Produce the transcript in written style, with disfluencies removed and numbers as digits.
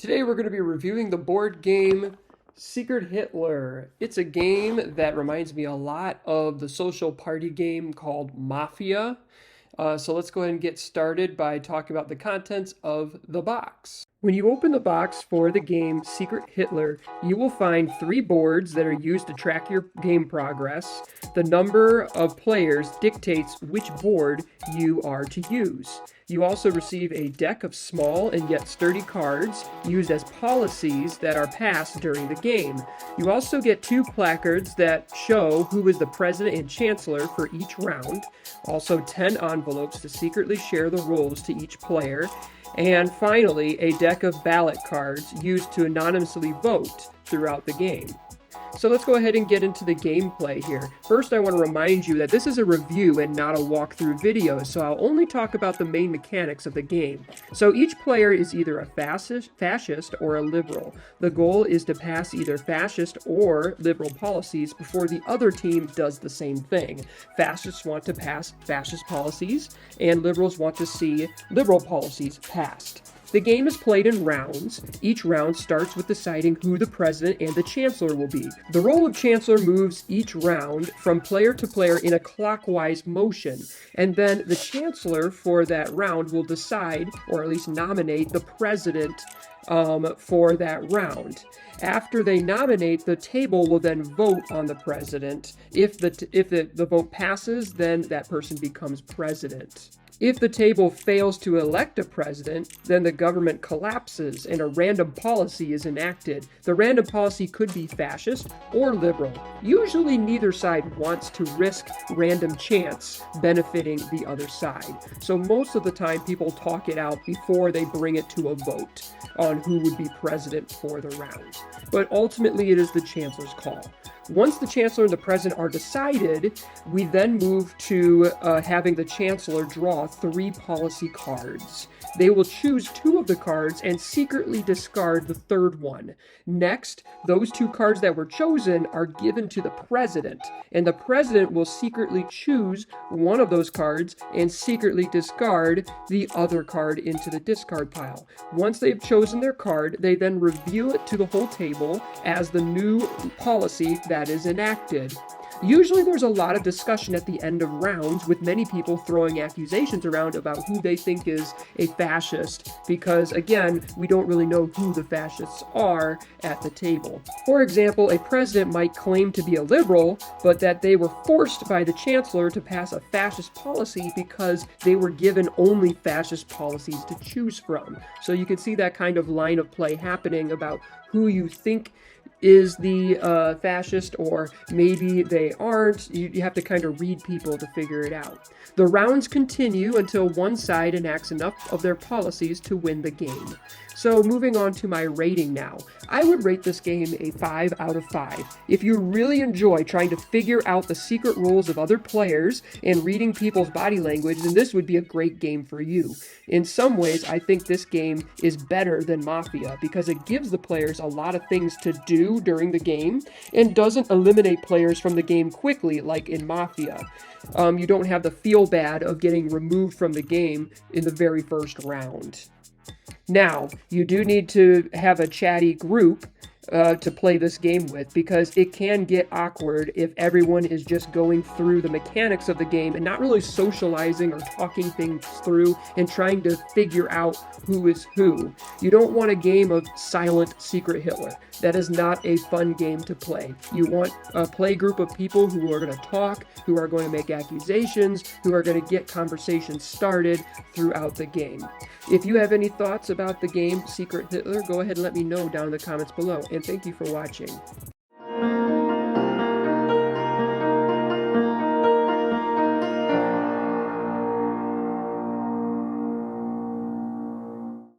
Today we're going to be reviewing the board game Secret Hitler. It's a game that reminds me a lot of the social party game called Mafia. So let's go ahead and get started by talking about the contents of the box. When you open the box for the game Secret Hitler, you will find 3 boards that are used to track your game progress. The number of players dictates which board you are to use. You also receive a deck of small and yet sturdy cards used as policies that are passed during the game. You also get 2 placards that show who is the president and chancellor for each round. Also 10 envelopes to secretly share the rules to each player. And finally, a deck of ballot cards used to anonymously vote throughout the game. So let's go ahead and get into the gameplay here. First, I want to remind you that this is a review and not a walkthrough video, so I'll only talk about the main mechanics of the game. So each player is either a fascist or a liberal. The goal is to pass either fascist or liberal policies before the other team does the same thing. Fascists want to pass fascist policies, and liberals want to see liberal policies passed. The game is played in rounds. Each round starts with deciding who the president and the chancellor will be. The role of chancellor moves each round from player to player in a clockwise motion, and then the chancellor for that round will decide, or at least nominate, the president for that round. After they nominate, the table will then vote on the president. If the vote passes, then that person becomes president. If the table fails to elect a president, then the government collapses and a random policy is enacted. The random policy could be fascist or liberal. Usually neither side wants to risk random chance benefiting the other side. So most of the time people talk it out before they bring it to a vote on who would be president for the round. But ultimately it is the chancellor's call. Once the chancellor and the president are decided, we then move to having the chancellor draw 3 policy cards. They will choose 2 of the cards and secretly discard the 3rd one. Next, those 2 cards that were chosen are given to the president, and the president will secretly choose one of those cards and secretly discard the other card into the discard pile. Once they've chosen their card, they then reveal it to the whole table as the new policy that is enacted. Usually there's a lot of discussion at the end of rounds, with many people throwing accusations around about who they think is a fascist, because again, we don't really know who the fascists are at the table. For example, a president might claim to be a liberal, but that they were forced by the chancellor to pass a fascist policy because they were given only fascist policies to choose from. So you can see that kind of line of play happening about who you think is the fascist, or maybe they aren't. You have to kind of read people to figure it out. The rounds continue until one side enacts enough of their policies to win the game. So moving on to my rating now. I would rate this game a 5 out of 5. If you really enjoy trying to figure out the secret rules of other players and reading people's body language, then this would be a great game for you. In some ways, I think this game is better than Mafia because it gives the players a lot of things to do during the game and doesn't eliminate players from the game quickly like in Mafia. You don't have the feel bad of getting removed from the game in the very first round. Now, you do need to have a chatty group to play this game with, because it can get awkward if everyone is just going through the mechanics of the game and not really socializing or talking things through and trying to figure out who is who. You don't want a game of silent Secret Hitler. That is not a fun game to play. You want a play group of people who are going to talk, who are going to make accusations, who are going to get conversations started throughout the game. If you have any thoughts about the game Secret Hitler, go ahead and let me know down in the comments below. And thank you for watching.